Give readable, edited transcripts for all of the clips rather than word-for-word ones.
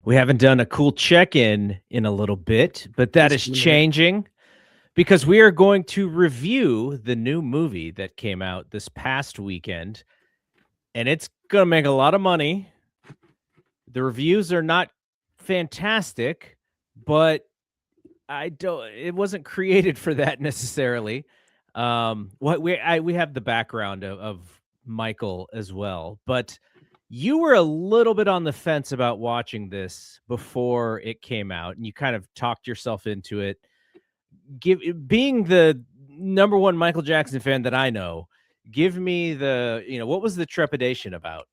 We haven't done a cool check-in in a little bit, but that It's is been a minute. changing because we are going to review the new movie that came out this past weekend, and it's going to make a lot of money. The reviews are not fantastic, but it wasn't created for that necessarily. What we have the background of Michael as well, but you were a little bit on the fence about watching this before it came out, and you kind of talked yourself into it. Being the number one Michael Jackson fan that I know, give me what was the trepidation about?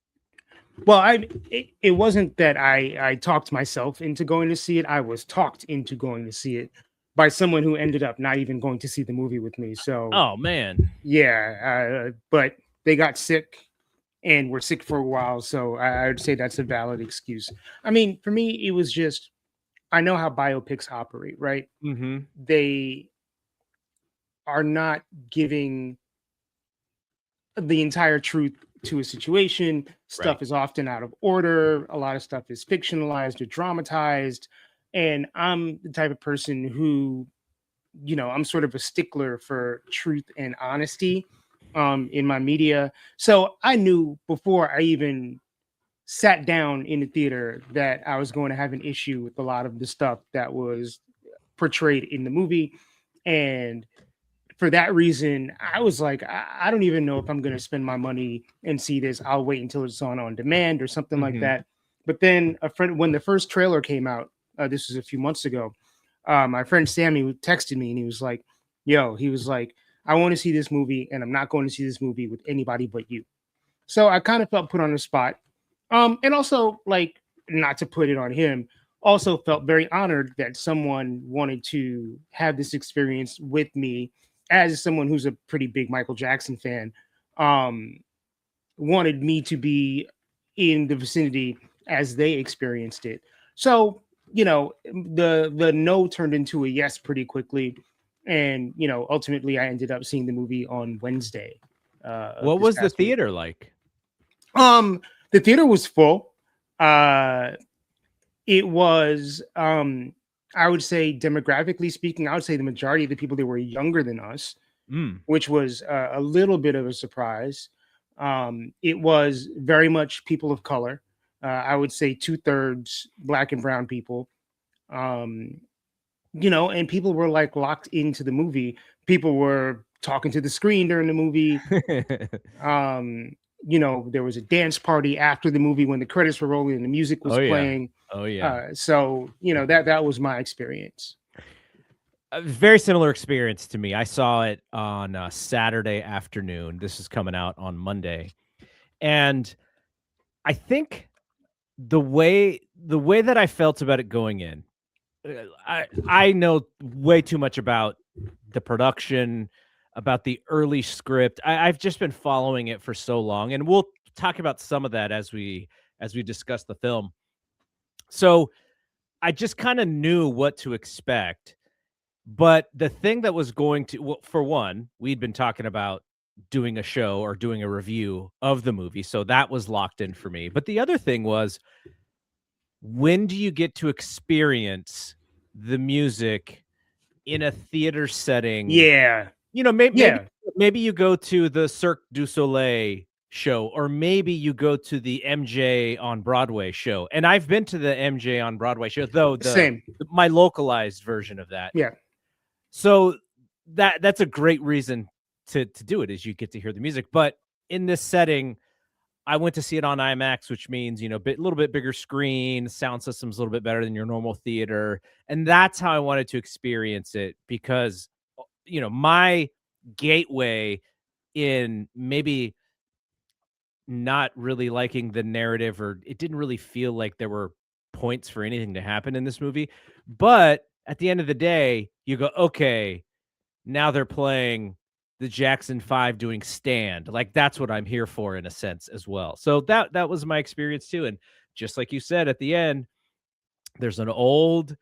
Well, it wasn't that I talked myself into going to see it. I was talked into going to see it by someone who ended up not even going to see the movie with me. So Oh man. yeah, but they got sick and were sick for a while. So I would say that's a valid excuse. I mean, for me, it was just I know how biopics operate, right? Mm-hmm. They are not giving the entire truth to a situation. Right. Stuff is often out of order. A lot of stuff is fictionalized or dramatized. And I'm the type of person who, I'm sort of a stickler for truth and honesty in my media. So I knew before I even sat down in the theater that I was going to have an issue with a lot of the stuff that was portrayed in the movie. And for that reason, I was like, I don't even know if I'm going to spend my money and see this. I'll wait until it's on demand or something like Mm-hmm. that. But then a friend, when the first trailer came out, this was a few months ago. My friend Sammy texted me and he was like, "Yo," he was like, "I want to see this movie, and I'm not going to see this movie with anybody but you." So I kind of felt put on the spot. And also, like, not to put it on him, also felt very honored that someone wanted to have this experience with me as someone who's a pretty big Michael Jackson fan. Um, Wanted me to be in the vicinity as they experienced it. So, the no turned into a yes pretty quickly. And, ultimately I ended up seeing the movie on Wednesday of What this was the past week. theater like? Um, the theater was full. Uh, it was, I would say, demographically speaking, I would say the majority of the people that were younger than us, Mm. which was a little bit of a surprise. It was very much people of color. I would say 2/3 black and brown people. Um, and people were like locked into the movie. People were talking to the screen during the movie. Um, there was a dance party after the movie when the credits were rolling and the music was Oh yeah. playing. Oh yeah. So that was my experience. A very similar experience to me. I saw it on Saturday afternoon. This is coming out on Monday. And I think the way that I felt about it going in, I know way too much about the production, about the early script. I've just been following it for so long, and we'll talk about some of that as we discuss the film. So I just kind of knew what to expect. But the thing that was going to, well, for one, we'd been talking about doing a show or doing a review of the movie, so that was locked in for me. But the other thing was, when do you get to experience the music in a theater setting? Yeah, Maybe maybe yeah, maybe you go to the Cirque du Soleil show, or maybe you go to the MJ on Broadway show. And I've been to the MJ on Broadway show, though same. my localized version of that. Yeah, So that's a great reason to do it, is you get to hear the music. But in this setting, I went to see it on IMAX, which means, little bit bigger screen, sound system's a little bit better than your normal theater. And that's how I wanted to experience it, because, my gateway in maybe not really liking the narrative, or it didn't really feel like there were points for anything to happen in this movie. But at the end of the day, you go, okay, now they're playing the Jackson 5 doing Stand. Like, that's what I'm here for, in a sense, as well. So that was my experience too. And just like you said, at the end, there's an old,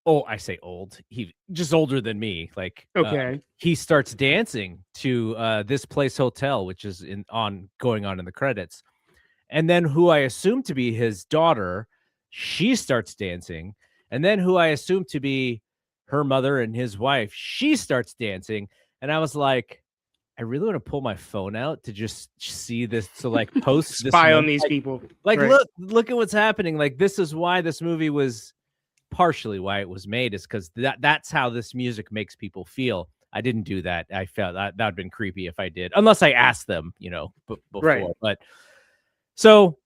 oh, I say old, he just older than me. Like, okay. he starts dancing to This Place Hotel, which is going on in the credits. And then who I assume to be his daughter She starts dancing, and then who I assume to be her mother and his wife, she starts dancing, and I was like, I really want to pull my phone out to just see this, to like post this Spy on moment. these people. Like, Right. look at what's happening. Like, this is why this movie was partially why it was made, is because that's how this music makes people feel. I didn't do that. I felt that would have been creepy if I did, unless I asked them, before. Right. But so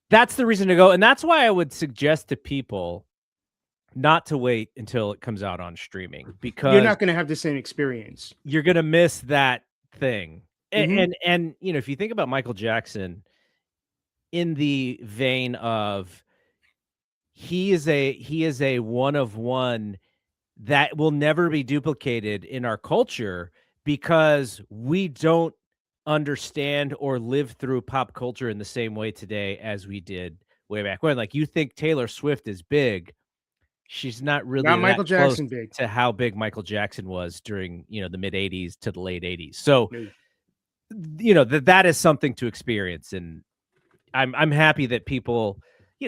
that's the reason to go. And that's why I would suggest to people not to wait until it comes out on streaming, You're because not going to have the same experience. you're going to miss that thing. Mhm. And if you think about Michael Jackson in the vein of, he is a one of one that will never be duplicated in our culture, because we don't understand or live through pop culture in the same way today as we did way back when. Like, you think Taylor Swift is big, she's not Not really that Michael close Jackson big. to how big Michael Jackson was during, the mid 80s to the late 80s. So, No. that is something to experience. And I'm happy that people,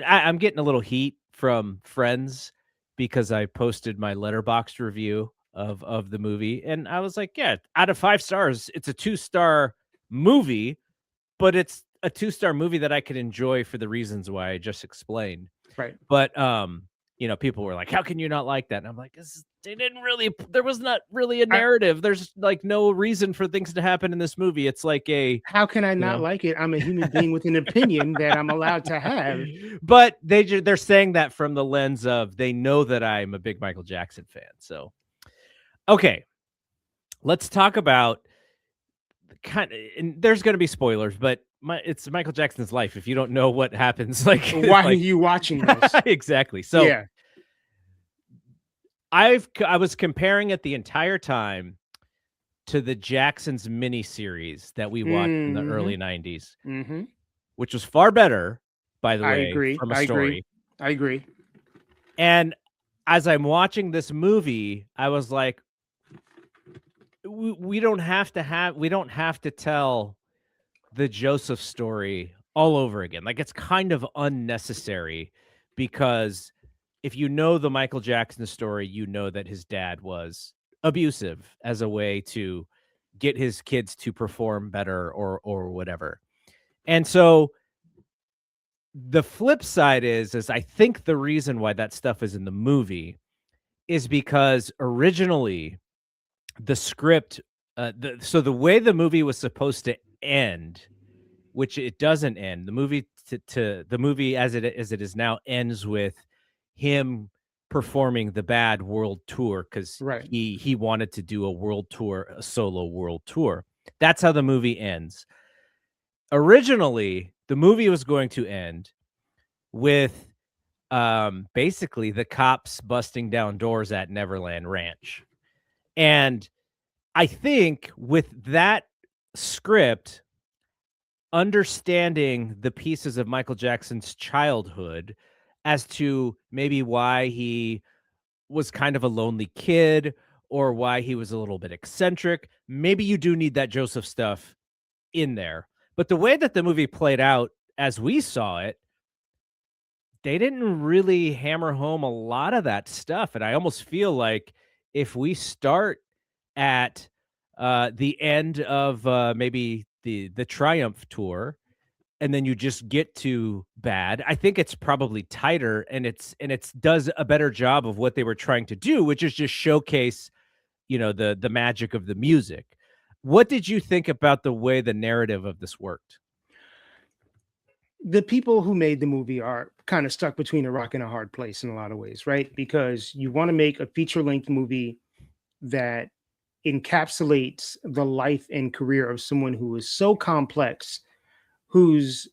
I'm getting a little heat from friends because I posted my Letterboxd review of the movie, and I was like, yeah, out of 5 stars, it's a 2-star movie, but it's a 2-star movie that I could enjoy for the reasons why I just explained. Right. But people were like, how can you not like that? And I'm like, there was not really a narrative. There's like no reason for things to happen in this movie. It's like How can I not like it? I'm a human being with an opinion that I'm allowed to have. But they're saying that from the lens of, they know that I'm a big Michael Jackson fan. So, okay, let's talk about and there's going to be spoilers, but it's Michael Jackson's life. If you don't know what happens, like, Why are you watching this? Exactly. So Yeah. I was comparing it the entire time to the Jacksons miniseries that we watched in the early 90s, which was far better, by the I way, agree. from a story. I agree. And as I'm watching this movie, I was like, we don't have to tell the Joseph story all over again. Like, it's kind of unnecessary, because if you know the Michael Jackson story, you know that his dad was abusive as a way to get his kids to perform better or whatever. And so the flip side is I think the reason why that stuff is in the movie is because originally the script, so the way the movie was supposed to end, which it doesn't end. The movie the movie as it is now ends with him performing the Bad World Tour, because Right. he wanted to do a world tour, a solo world tour. That's how the movie ends. Originally, the movie was going to end with basically the cops busting down doors at Neverland Ranch. And I think with that script, understanding the pieces of Michael Jackson's childhood as to maybe why he was kind of a lonely kid, or why he was a little bit eccentric, maybe you do need that Joseph stuff in there. But the way that the movie played out as we saw it, they didn't really hammer home a lot of that stuff. And I almost feel like if we start at the end of maybe the Triumph tour, and then you just get to Bad, I think it's probably tighter, and it's does a better job of what they were trying to do, which is just showcase, the magic of the music. What did you think about the way the narrative of this worked? The people who made the movie are kind of stuck between a rock and a hard place in a lot of ways, right? Because you want to make a feature-length movie that encapsulates the life and career of someone who is so complex, whose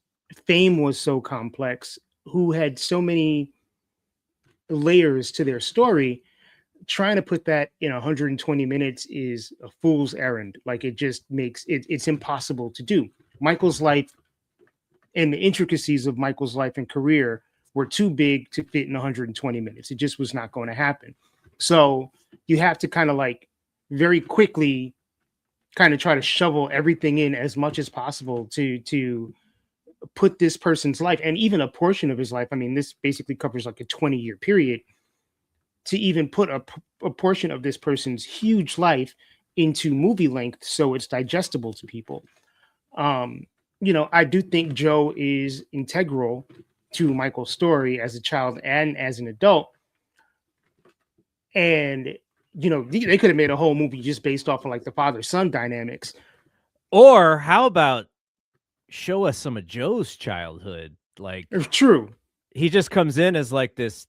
fame was so complex, who had so many layers to their story. Trying to put that in 120 minutes is a fool's errand. Like, it just makes it's impossible to do. Michael's life and the intricacies of Michael's life and career were too big to fit in 120 minutes. It just was not going to happen. So you have to kind of like very quickly kind of try to shovel everything in as much as possible to put this person's life and even a portion of his life, I mean, this basically covers like a 20-year period, to even put a portion of this person's huge life into movie length so it's digestible to people. I do think Joe is integral to Michael's story as a child and as an adult. And, they could have made a whole movie just based off of like the father-son dynamics. Or how about show us some of Joe's childhood? Like, true. He just comes in as like this,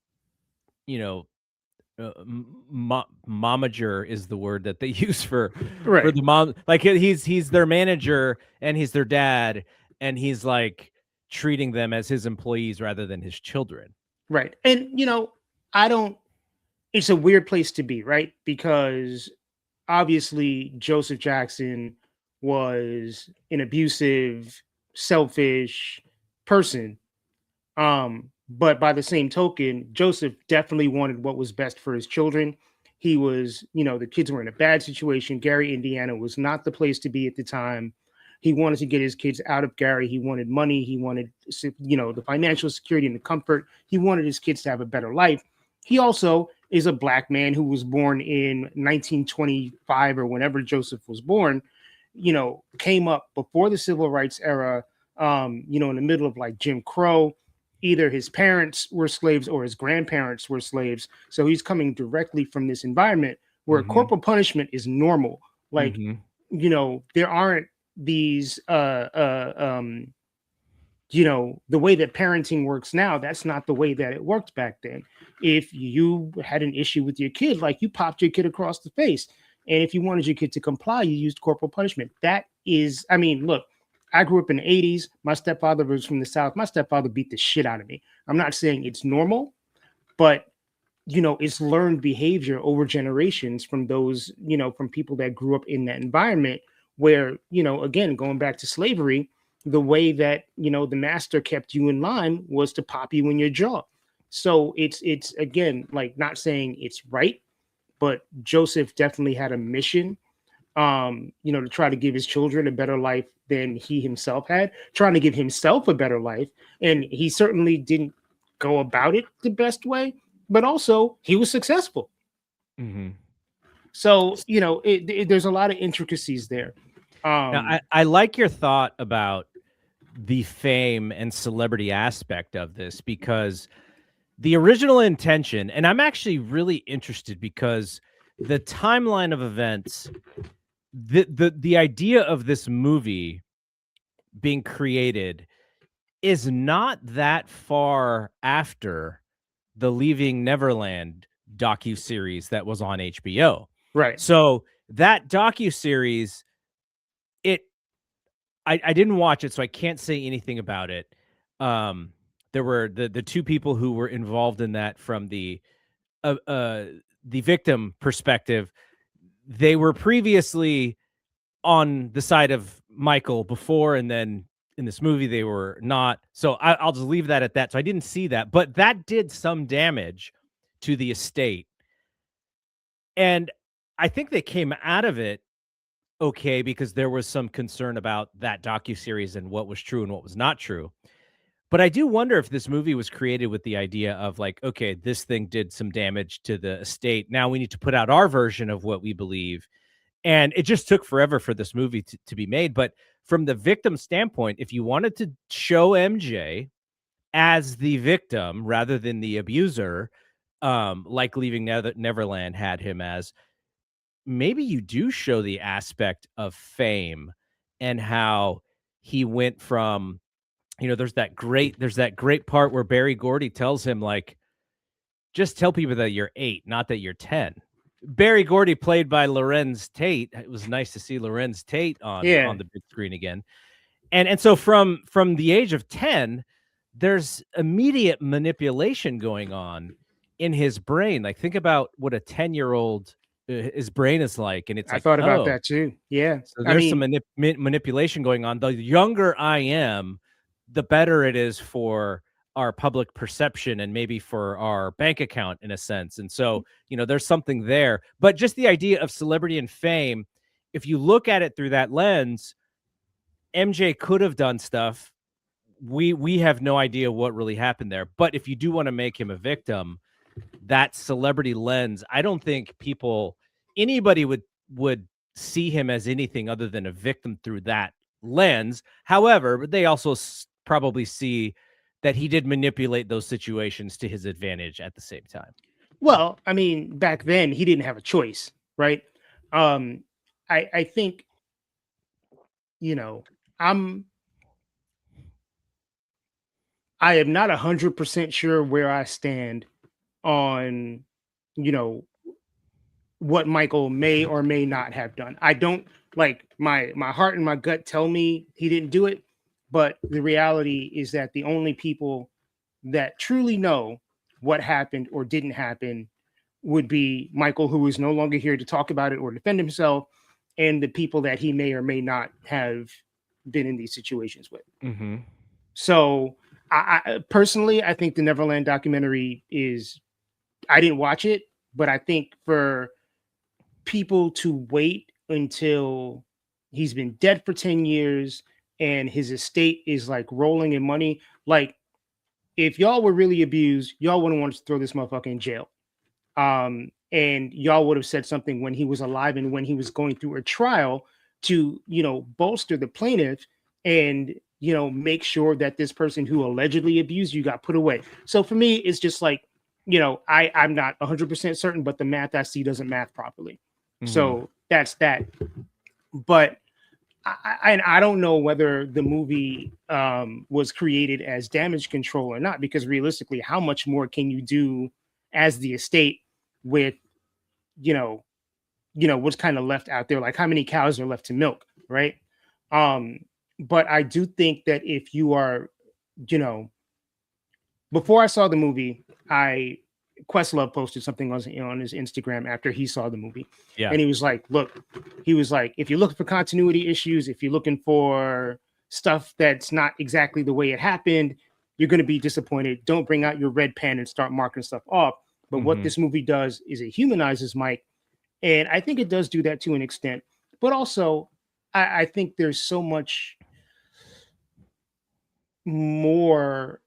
momager is the word that they use for the mom. Like he's their manager and he's their dad, and he's like treating them as his employees rather than his children. Right. And it's a weird place to be, right? Because obviously Joseph Jackson was an abusive, selfish person. But by the same token, Joseph definitely wanted what was best for his children. He was, the kids were in a bad situation. Gary, Indiana was not the place to be at the time. He wanted to get his kids out of Gary. He wanted money. He wanted, the financial security and the comfort. He wanted his kids to have a better life. He also is a black man who was born in 1925 or whenever Joseph was born, came up before the civil rights era, in the middle of like Jim Crow. Either his parents were slaves or his grandparents were slaves. So he's coming directly from this environment where corporal punishment is normal. Like, there aren't these, the way that parenting works now, that's not the way that it worked back then. If you had an issue with your kid, like you popped your kid across the face. And if you wanted your kid to comply, you used corporal punishment. That is, look, I grew up in the 80s. My stepfather was from the South. My stepfather beat the shit out of me. I'm not saying it's normal, but, it's learned behavior over generations from those, from people that grew up in that environment where, again, going back to slavery, the way that, the master kept you in line was to pop you in your jaw. So it's again, like not saying it's right, but Joseph definitely had a mission, to try to give his children a better life than he himself had, trying to give himself a better life. And he certainly didn't go about it the best way, but also he was successful. So, there's a lot of intricacies there. Now, I like your thought about the fame and celebrity aspect of this, because the original intention, and I'm actually really interested because the timeline of events, the idea of this movie being created is not that far after the Leaving Neverland docuseries that was on HBO. Right. So that docuseries, I didn't watch it, so I can't say anything about it. There were the two people who were involved in that from the victim perspective. They were previously on the side of Michael before, and then in this movie they were not. So I'll just leave that at that. So I didn't see that, but that did some damage to the estate. And I think they came out of it okay, because there was some concern about that docuseries and what was true and what was not true. But I do wonder if this movie was created with the idea of like, okay, this thing did some damage to the estate. Now we need to put out our version of what we believe. And it just took forever for this movie to be made. But from the victim standpoint, if you wanted to show MJ as the victim rather than the abuser, like Leaving Neverland had him as, maybe you do show the aspect of fame and how he went from, there's that great part where Barry Gordy tells him, like, just tell people that you're 8, not that you're 10. Barry Gordy, played by Lorenz Tate. It was nice to see Lorenz Tate on the big screen again. And so from the age of 10, there's immediate manipulation going on in his brain. Like, think about what a 10-year-old his brain is like, and it's like, I thought about that too. Yeah, so there's some manipulation going on. The younger I am, the better it is for our public perception and maybe for our bank account in a sense. And so, there's something there. But just the idea of celebrity and fame, if you look at it through that lens, MJ could have done stuff we have no idea what really happened there. But if you do want to make him a victim, that celebrity lens, I don't think anybody would see him as anything other than a victim through that lens. However, they also probably see that he did manipulate those situations to his advantage at the same time. Well, I mean, back then he didn't have a choice, right? Um, I think, you know, I am not 100% sure where I stand on, you know, what Michael may or may not have done. I don't, like, my heart and my gut tell me he didn't do it, but the reality is that the only people that truly know what happened or didn't happen would be Michael, who is no longer here to talk about it or defend himself, and the people that he may or may not have been in these situations with. Mm-hmm. So I personally, I think the Neverland documentary I didn't watch it, but I think for people to wait until he's been dead for 10 years and his estate is like rolling in money, like, if y'all were really abused, y'all wouldn't want to throw this motherfucker in jail. And y'all would have said something when he was alive and when he was going through a trial to, bolster the plaintiff and, make sure that this person who allegedly abused you got put away. So for me, it's just like, I'm not 100% certain, but the math I see doesn't math properly. Mm-hmm. So that's that. But I don't know whether the movie was created as damage control or not, because realistically, how much more can you do as the estate with, what's kind of left out there? Like, how many cows are left to milk, right? But I do think that if you are, before I saw the movie, Questlove posted something on his Instagram after he saw the movie. Yeah. And he was like, if you're looking for continuity issues, if you're looking for stuff that's not exactly the way it happened, you're going to be disappointed. Don't bring out your red pen and start marking stuff off. But what this movie does is it humanizes Mike. And I think it does do that to an extent. But also, I think there's so much more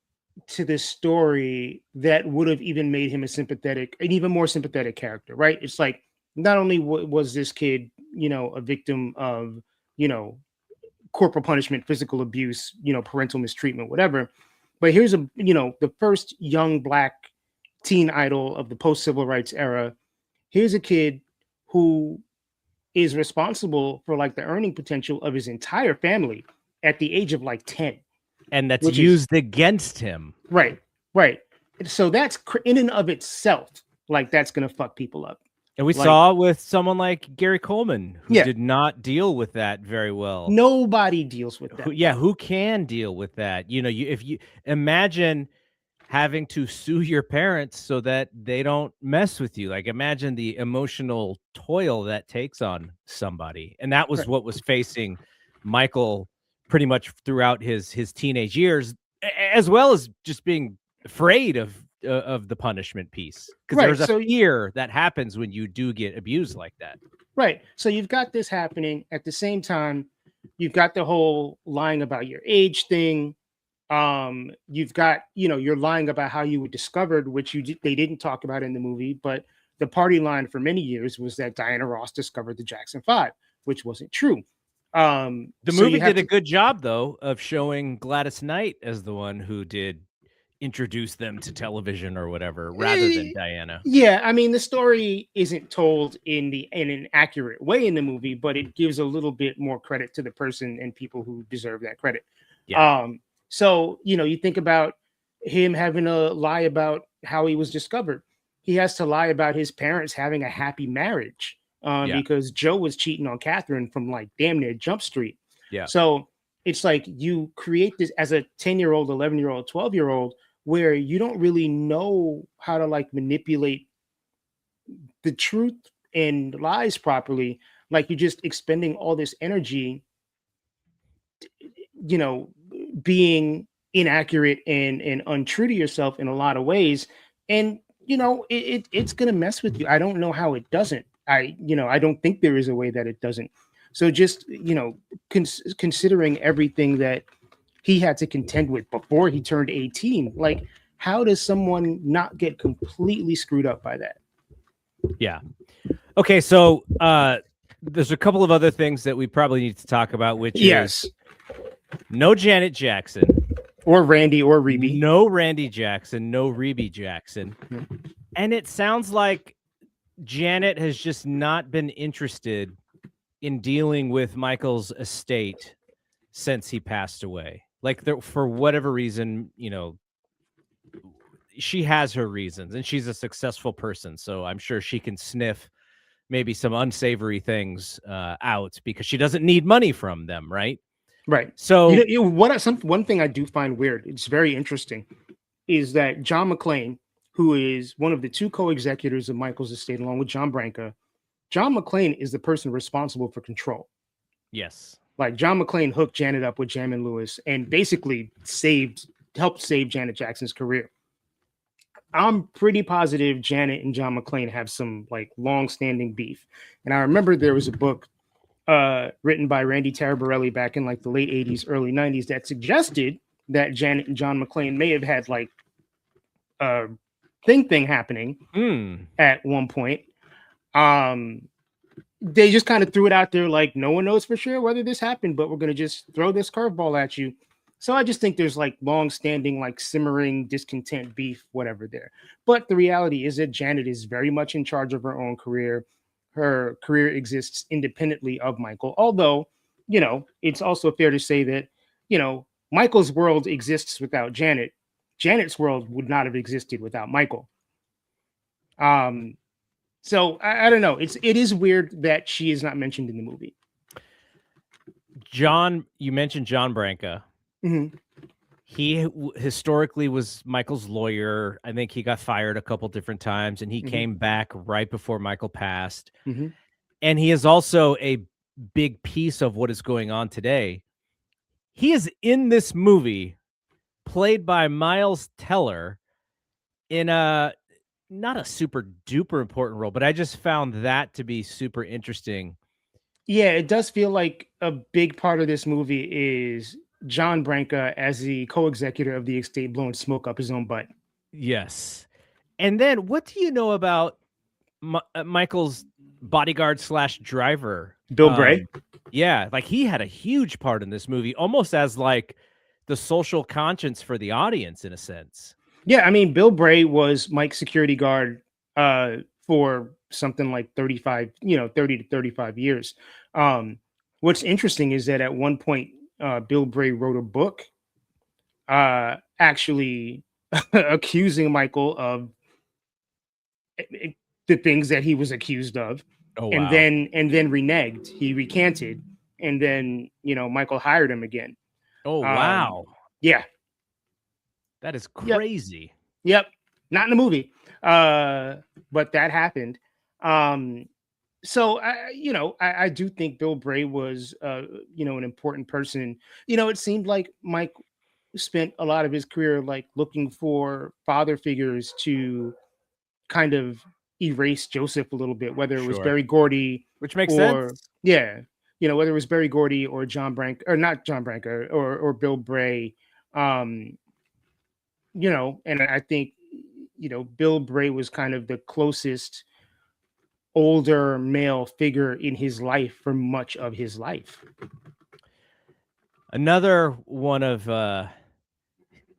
to this story that would have even made him an even more sympathetic character, right? It's like, not only was this kid, a victim of, corporal punishment, physical abuse, parental mistreatment, whatever, but here's the first young Black teen idol of the post-civil rights era. Here's a kid who is responsible for like the earning potential of his entire family at the age of like 10. And that's used against him. Right. So that's in and of itself, like, that's going to fuck people up. And we saw with someone like Gary Coleman, who did not deal with that very well. Nobody deals with that. Who can deal with that? If you imagine having to sue your parents so that they don't mess with you. Like, imagine the emotional toil that takes on somebody. And that was what was facing Michael pretty much throughout his teenage years, as well as just being afraid of the punishment piece. Because there's a fear that happens when you do get abused like that. Right. So you've got this happening at the same time. You've got the whole lying about your age thing. You've got, you're lying about how you were discovered, which they didn't talk about in the movie, but the party line for many years was that Diana Ross discovered the Jackson 5, which wasn't true. The movie did a good job, though, of showing Gladys Knight as the one who did introduce them to television or whatever, rather than Diana. Yeah, I mean, the story isn't told in an accurate way in the movie, but it gives a little bit more credit to the person and people who deserve that credit. Yeah. So, you think about him having to lie about how he was discovered. He has to lie about his parents having a happy marriage because Joe was cheating on Catherine from like damn near Jump Street. Yeah. So it's like you create this as a 10-year-old, 11-year-old, 12-year-old, where you don't really know how to like manipulate the truth and lies properly. Like, you're just expending all this energy, being inaccurate and untrue to yourself in a lot of ways. And, it's going to mess with you. I don't know how it doesn't. I don't think there is a way that it doesn't. So just, considering everything that he had to contend with before he turned 18. Like, how does someone not get completely screwed up by that? Yeah. Okay, so there's a couple of other things that we probably need to talk about, which Yes. is no Janet Jackson, Or Randy or Reby. no Randy Jackson, no Reby Jackson. And it sounds like Janet has just not been interested in dealing with Michael's estate since he passed away. Like, for whatever reason, you know, she has her reasons, and she's a successful person, so I'm sure she can sniff maybe some unsavory things out because she doesn't need money from them, right? Right. So One thing I do find weird, it's very interesting, is that John McClane, who is one of the two co-executors of Michael's estate, along with John Branca, John McClane is the person responsible for control. yes, Like, John McClane hooked Janet up with Jam and Lewis and basically helped save Janet Jackson's career. I'm pretty positive Janet and John McClane have some like long-standing beef. And I remember there was a book written by Randy Taraborelli back in like the late 80s, early 90s that suggested that Janet and John McClane may have had like a thing happening at one point. They just kind of threw it out there like, no one knows for sure whether this happened, but we're going to just throw this curveball at you. So I just think there's like long-standing, like simmering discontent, beef, whatever there. But the reality is that Janet is very much in charge of her own career. Her career exists independently of Michael. Although, you know, it's also fair to say that, you know, Michael's world exists without Janet. Janet's world would not have existed without Michael. So I don't know. It is weird that she is not mentioned in the movie. John, you mentioned John Branca. Mm-hmm. He historically was Michael's lawyer. I think he got fired a couple different times, and he came back right before Michael passed. And he is also a big piece of what is going on today. He is in this movie, played by Miles Teller, in a not a super duper important role, but I just found that to be super interesting. Yeah, it does feel like a big part of this movie is John Branca as the co-executor of the estate blowing smoke up his own butt. Yes. And then what do you know about Michael's bodyguard / driver? Bill Bray? Yeah, like he had a huge part in this movie, almost as like the social conscience for the audience in a sense. Yeah, I mean, Bill Bray was Mike's security guard for something like 30 to 35 years. What's interesting is that at one point, Bill Bray wrote a book actually accusing Michael of the things that he was accused of. Oh, wow. And then reneged. He recanted, and then, you know, Michael hired him again. Oh, wow. Yeah. That is crazy. Yep. Not in the movie. But that happened. So I do think Bill Bray was you know, an important person. You know, it seemed like Mike spent a lot of his career like looking for father figures to kind of erase Joseph a little bit, whether it was Berry Gordy, which makes sense. Yeah, you know, whether it was Berry Gordy or John Branca, or not John Branca, or Bill Bray. You know, and I think, you know, Bill Bray was kind of the closest older male figure in his life for much of his life. Another one of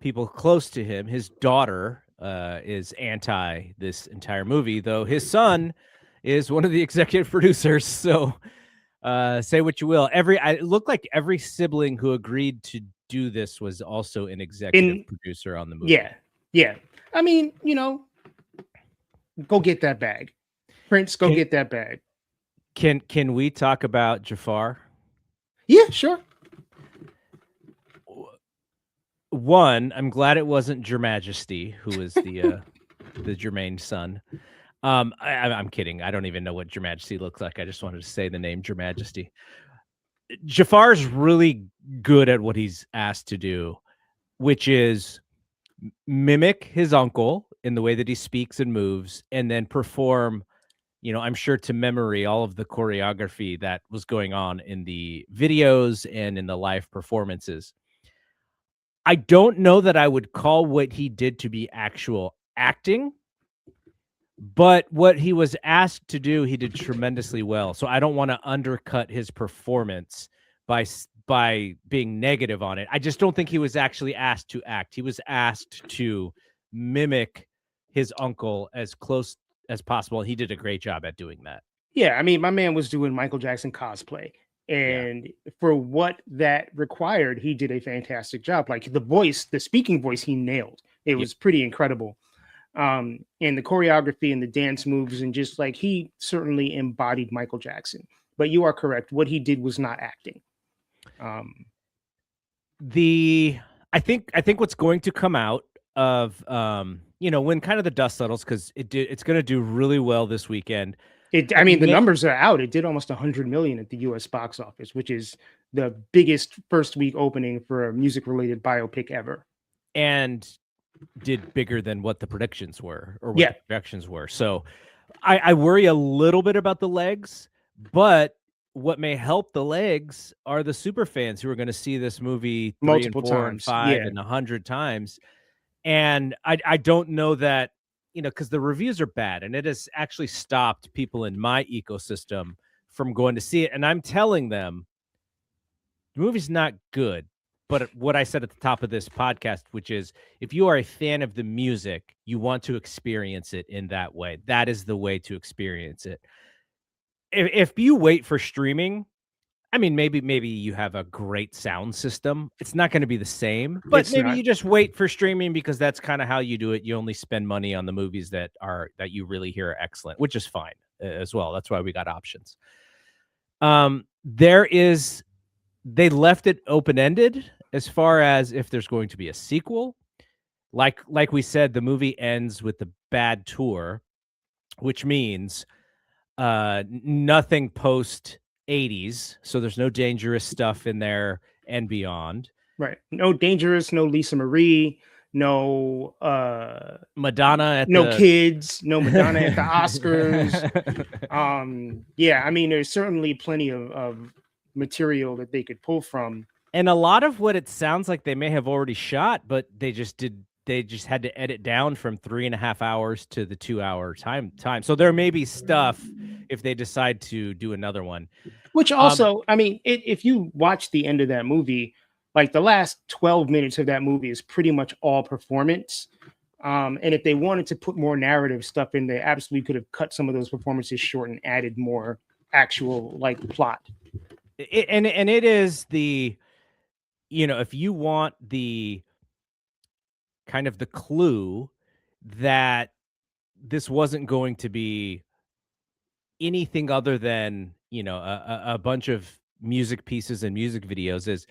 people close to him, his daughter, is anti this entire movie, though his son is one of the executive producers. So say what you will. It looked like every sibling who agreed to do this was also an executive producer on the movie. Yeah. I mean, you know, go get that bag. Prince, go get that bag. Can we talk about Jaafar? Yeah, sure. One, I'm glad it wasn't Your Majesty, who is the Jermaine's son. I'm kidding. I don't even know what Your Majesty looks like. I just wanted to say the name Your Majesty. Jafar's really good at what he's asked to do, which is mimic his uncle in the way that he speaks and moves, and then perform, you know, I'm sure to memory, all of the choreography that was going on in the videos and in the live performances. I don't know that I would call what he did to be actual acting, but what he was asked to do, he did tremendously well. So I don't want to undercut his performance by being negative on it. I just don't think he was actually asked to act. He was asked to mimic his uncle as close as possible. He did a great job at doing that. Yeah, I mean, my man was doing Michael Jackson cosplay. Yeah. And for what that required, he did a fantastic job. Like the voice, the speaking voice, he nailed. It Yeah. was pretty incredible. And the choreography and the dance moves, and just like he certainly embodied Michael Jackson. But you are correct. What he did was not acting. I think what's going to come out of when kind of the dust settles, because it's going to do really well this weekend. I mean, the numbers are out. It did almost 100 million at the U.S. box office, which is the biggest first week opening for a music-related biopic ever, and did bigger than what the predictions were or what Yeah. the projections were. So I worry a little bit about the legs, but what may help the legs are the super fans who are going to see this movie 3 Multiple and 4 and times. 5 Yeah. and 100 times. And I don't know that, because the reviews are bad, and it has actually stopped people in my ecosystem from going to see it. And I'm telling them the movie's not good. But what I said at the top of this podcast, which is, if you are a fan of the music, you want to experience it in that way. That is the way to experience it. If you wait for streaming, I mean, maybe you have a great sound system. It's not going to be the same, but It's maybe not. you just wait for streaming because that's kind of how you do it. You only spend money on the movies that you really hear are excellent, which is fine as well. That's why we got options. They left it open-ended as far as if there's going to be a sequel. Like we said, the movie ends with the bad tour, which means nothing post 80s. So there's no dangerous stuff in there and beyond. Right. No Dangerous, no Lisa Marie, no Madonna kids, no Madonna at the Oscars. Yeah, I mean, there's certainly plenty of material that they could pull from. And a lot of what it sounds like they may have already shot, but they just had to edit down from 3.5 hours to the 2-hour time. So there may be stuff if they decide to do another one. Which also, I mean, if you watch the end of that movie, like the last 12 minutes of that movie is pretty much all performance. And if they wanted to put more narrative stuff in, they absolutely could have cut some of those performances short and added more actual like plot. And it is the, if you want the kind of the clue that this wasn't going to be anything other than, a bunch of music pieces and music videos, is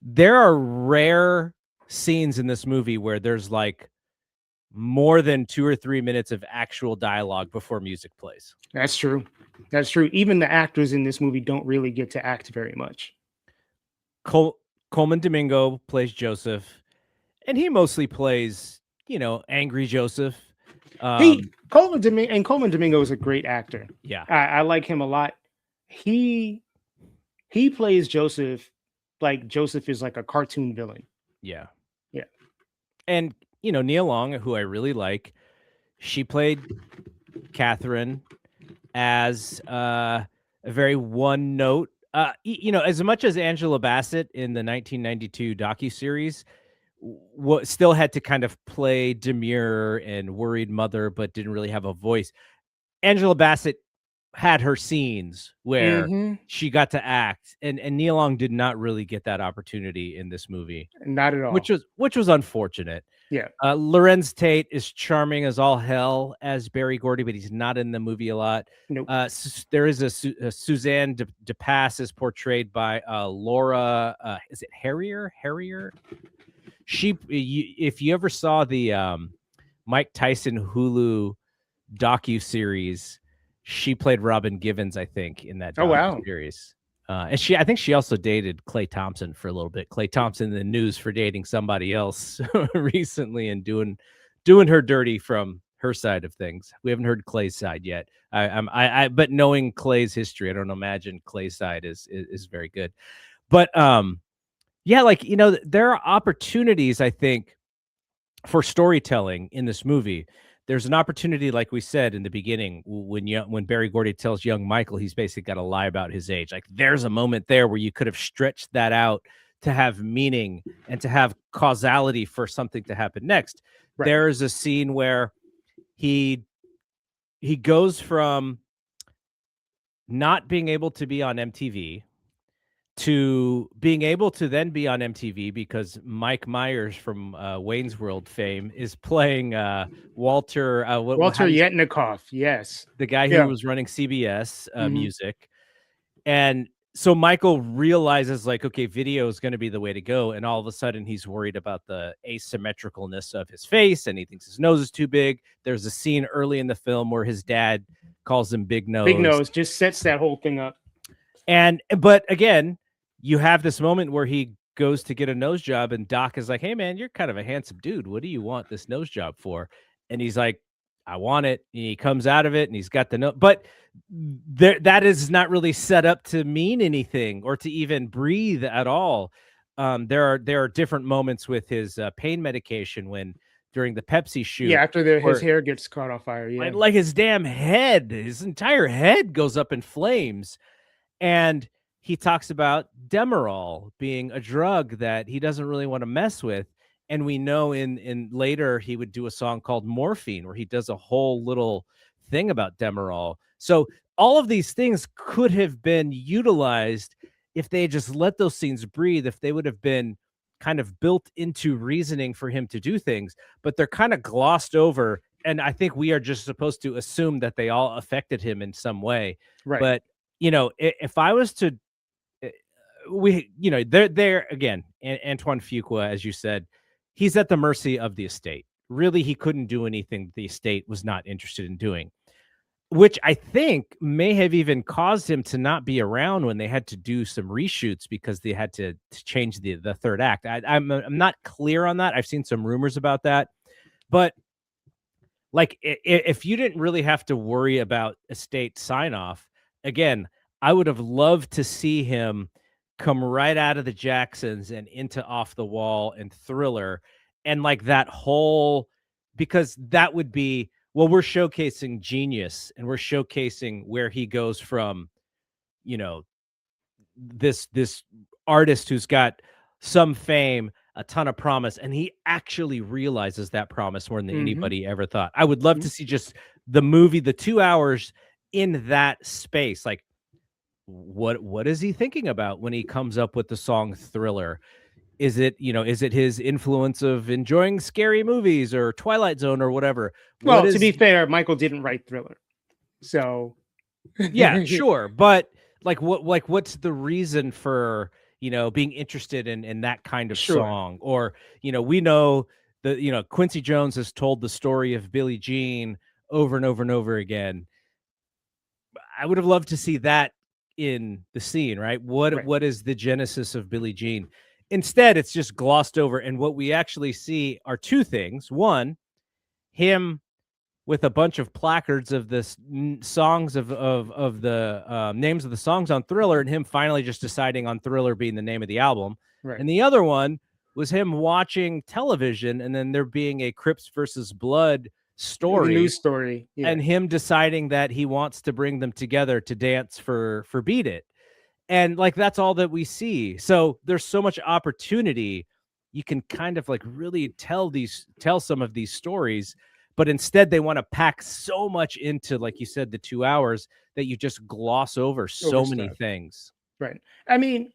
there are rare scenes in this movie where there's like more than 2 or 3 minutes of actual dialogue before music plays. That's true. That's true. Even the actors in this movie don't really get to act very much. Coleman Domingo plays Joseph, and he mostly plays, angry Joseph. Coleman Domingo is a great actor. Yeah. I like him a lot. He plays Joseph like Joseph is like a cartoon villain. Yeah. Yeah. And, Nia Long, who I really like, she played Catherine as a very one note. As much as Angela Bassett in the 1992 docuseries still had to kind of play demure and worried mother, but didn't really have a voice, Angela Bassett had her scenes where she got to act, and Nia Long did not really get that opportunity in this movie. Not at all. Which was unfortunate. Yeah. Lorenz Tate is charming as all hell as Barry Gordy, but he's not in the movie a lot. Nope. There is a Suzanne DePass is portrayed by Laura. Is it Harrier? If you ever saw the Mike Tyson Hulu docu-series, she played Robin Givens, I think, in that series. And I think she also dated Klay Thompson for a little bit. Klay Thompson in the news for dating somebody else recently and doing her dirty from her side of things. We haven't heard Klay's side yet. But knowing Klay's history, I don't imagine Klay's side is very good. But Yeah, like, there are opportunities, I think, for storytelling in this movie. There's an opportunity, like we said in the beginning, when Barry Gordy tells young Michael he's basically got to lie about his age. Like, there's a moment there where you could have stretched that out to have meaning and to have causality for something to happen next. Right. There is a scene where he goes from not being able to be on MTV to being able to then be on MTV because Mike Myers from Wayne's World fame is playing Walter. Walter How do you, Yetnikoff. Yes. the guy who Yeah. was running CBS Mhm. music, and so Michael realizes, like, okay, video is going to be the way to go, and all of a sudden he's worried about the asymmetricalness of his face, and he thinks his nose is too big. There's a scene early in the film where his dad calls him Big Big Nose. Nose just sets that whole thing up. But again, you have this moment where he goes to get a nose job and Doc is like, "Hey man, you're kind of a handsome dude. What do you want this nose job for?" And he's like, "I want it." And he comes out of it and he's got the nose, but that is not really set up to mean anything or to even breathe at all. There are different moments with his pain medication when during the Pepsi shoot, Yeah, after his hair gets caught on fire. Yeah. like his damn head, his entire head goes up in flames. And he talks about Demerol being a drug that he doesn't really want to mess with. And we know in later he would do a song called Morphine where he does a whole little thing about Demerol. So all of these things could have been utilized if they had just let those scenes breathe, if they would have been kind of built into reasoning for him to do things, but they're kind of glossed over. And I think we are just supposed to assume that they all affected him in some way. Right. But if I was to, they're again, Antoine Fuqua, as you said, he's at the mercy of the estate. Really, he couldn't do anything the estate was not interested in doing, which I think may have even caused him to not be around when they had to do some reshoots because they had to change the third act. I'm not clear on that. I've seen some rumors about that, but like if you didn't really have to worry about estate sign off, again, I would have loved to see him come right out of the Jacksons and into Off the Wall and Thriller, and like that whole, because that would be, well, we're showcasing genius and we're showcasing where he goes from, you know, this artist who's got some fame, a ton of promise, and he actually realizes that promise more than anybody ever thought. I would love to see just the movie, the 2 hours in that space. Like, what is he thinking about when he comes up with the song Thriller? Is it, is it his influence of enjoying scary movies or Twilight Zone or whatever? Well, What to be is fair, Michael didn't write Thriller. So Yeah, sure. But what's the reason for, being interested in that kind of sure. song? Or, we know that, Quincy Jones has told the story of Billie Jean over and over and over again. I would have loved to see that in the scene, right? Right. What is the genesis of Billie Jean? Instead, it's just glossed over. And what we actually see are two things. One, him with a bunch of placards of this songs of the names of the songs on Thriller, and him finally just deciding on Thriller being the name of the album. Right. And the other one was him watching television and then there being a Crips versus Blood The story news story. Yeah. and him deciding that he wants to bring them together to dance for Beat It. And like that's all that we see. So there's so much opportunity. You can kind of like really tell some of these stories, but instead they want to pack so much into, like you said, the 2 hours that you just gloss over so many stuff. things. Right. I mean,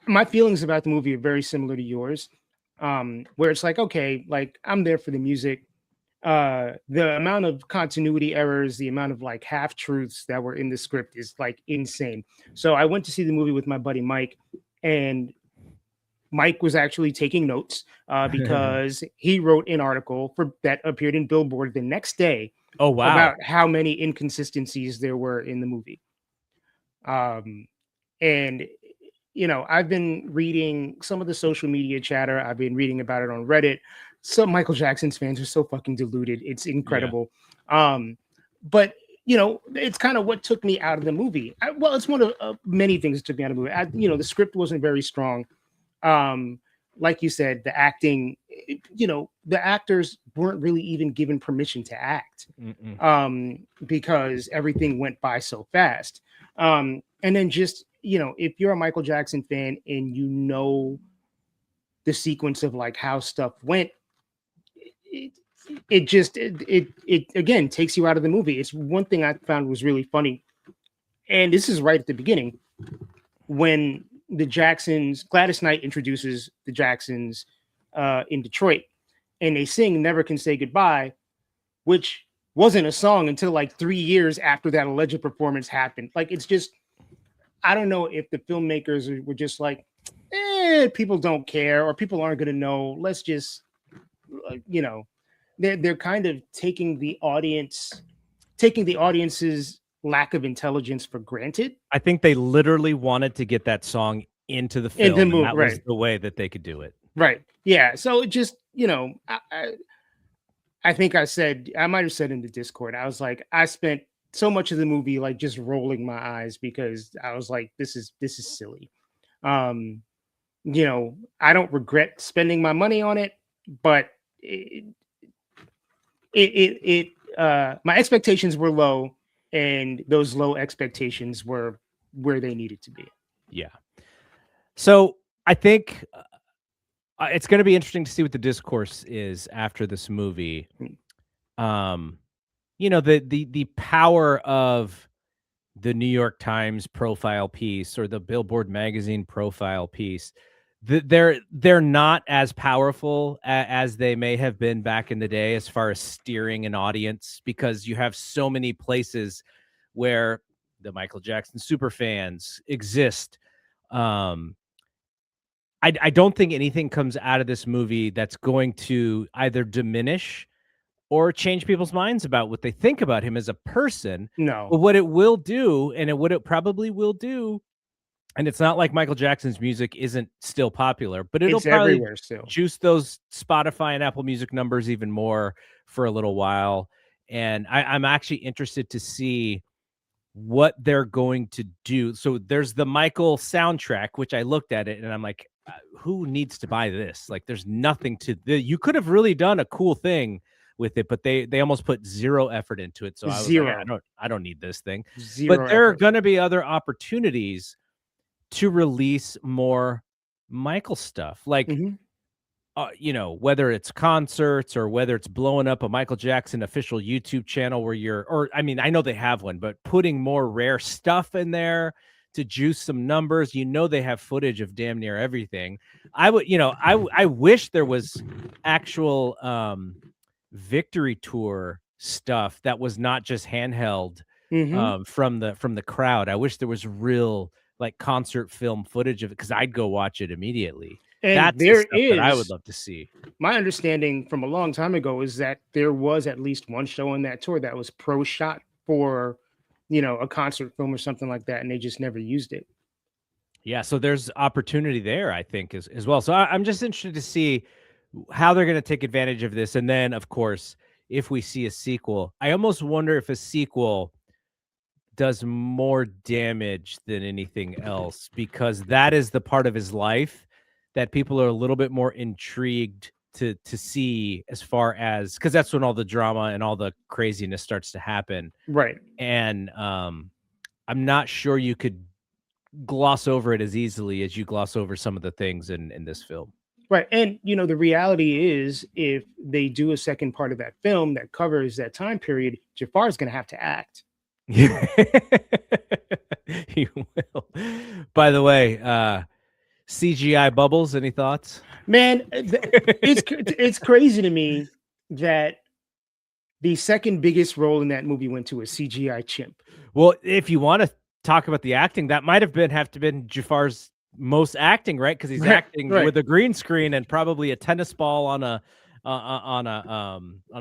my feelings about the movie are very similar to yours. Where it's like, okay, like I'm there for the music. The amount of continuity errors, the amount of like half truths that were in the script is like insane. So I went to see the movie with my buddy Mike, and Mike was actually taking notes because he wrote an article that appeared in Billboard the next day. Oh, wow. About how many inconsistencies there were in the movie. And I've been reading some of the social media chatter. I've been reading about it on Reddit. Some Michael Jackson's fans are so fucking deluded. It's incredible. But it's kind of what took me out of the movie. Well, it's one of many things that took me out of the movie. The script wasn't very strong. Like you said, the acting, the actors weren't really even given permission to act, because everything went by so fast. And then just, if you're a Michael Jackson fan and the sequence of like how stuff went, it again takes you out of the movie. It's one thing I found was really funny, and this is right at the beginning when the Jacksons, Gladys Knight introduces the Jacksons in Detroit, and they sing "Never Can Say Goodbye," which wasn't a song until like 3 years after that alleged performance happened. Like, it's just, I don't know if the filmmakers were just like, people don't care or people aren't going to know. Let's just, they're kind of taking the audience's lack of intelligence for granted. I think they literally wanted to get that song into the film, and that was the way that they could do it. Right. Yeah. So it just, I think I might have said in the Discord, I was like, I spent so much of the movie like just rolling my eyes because I was like, this is silly. I don't regret spending my money on it, but my expectations were low, and those low expectations were where they needed to be. Yeah. So I think it's going to be interesting to see what the discourse is after this movie. The power of the New York Times profile piece or the Billboard magazine profile piece. They're not as powerful as they may have been back in the day as far as steering an audience, because you have so many places where the Michael Jackson super fans exist. I don't think anything comes out of this movie that's going to either diminish or change people's minds about what they think about him as a person. No. But what it will do, and what it probably will do, and it's not like Michael Jackson's music isn't still popular, but it'll probably everywhere still juice those Spotify and Apple Music numbers even more for a little while. And I'm actually interested to see what they're going to do. So there's the Michael soundtrack, which I looked at it and I'm like, who needs to buy this? Like, there's nothing you could have really done a cool thing with it, but they almost put zero effort into it. So I was like, I don't need this thing. But there are going to be other opportunities to release more Michael stuff, like, whether it's concerts or whether it's blowing up a Michael Jackson official YouTube channel where I know they have one, but putting more rare stuff in there to juice some numbers. They have footage of damn near everything. I wish there was actual victory tour stuff that was not just handheld from the crowd. I wish there was real like concert film footage of it, because I'd go watch it immediately. And that's the stuff that I would love to see. My understanding from a long time ago is that there was at least one show on that tour that was pro shot for a concert film or something like that, and they just never used it. Yeah, so there's opportunity there, I think, as well. So I'm just interested to see how they're going to take advantage of this. And then, of course, if we see a sequel, I almost wonder if a sequel does more damage than anything else, because that is the part of his life that people are a little bit more intrigued to see, as far as, because that's when all the drama and all the craziness starts to happen. Right. And I'm not sure you could gloss over it as easily as you gloss over some of the things in this film. Right. And, the reality is, if they do a second part of that film that covers that time period, Jafar is going to have to act. He will. By the way, CGI Bubbles, any thoughts? Man, it's crazy to me that the second biggest role in that movie went to a CGI chimp. Well, if you want to talk about the acting, that might have been Jafar's most acting, right? Because he's acting with a green screen and probably a tennis ball on a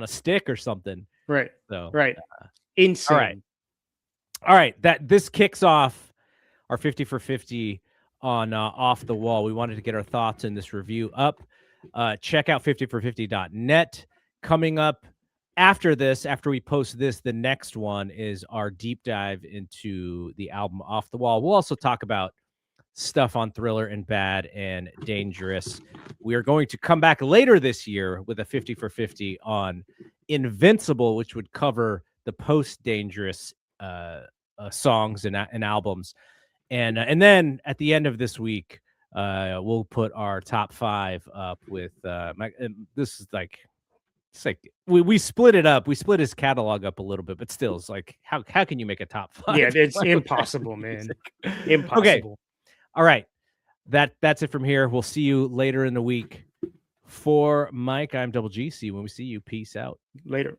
stick or something. Right. So insane. All right. This kicks off our 50 for 50 on Off the Wall. We wanted to get our thoughts in this review up. Check out 50for50.net. Coming up after this, after we post this, the next one is our deep dive into the album Off the Wall. We'll also talk about stuff on Thriller and Bad and Dangerous. We are going to come back later this year with a 50 for 50 on Invincible, which would cover the post Dangerous songs and albums. And then at the end of this week, we'll put our top 5 up with this is like, it's like we split it up. We split his catalog up a little bit, but still, it's like how can you make a top 5? Yeah, it's impossible, man. Impossible. Okay. All right. That's it from here. We'll see you later in the week. For Mike, I'm Double G. See you when we see you. Peace out. Later.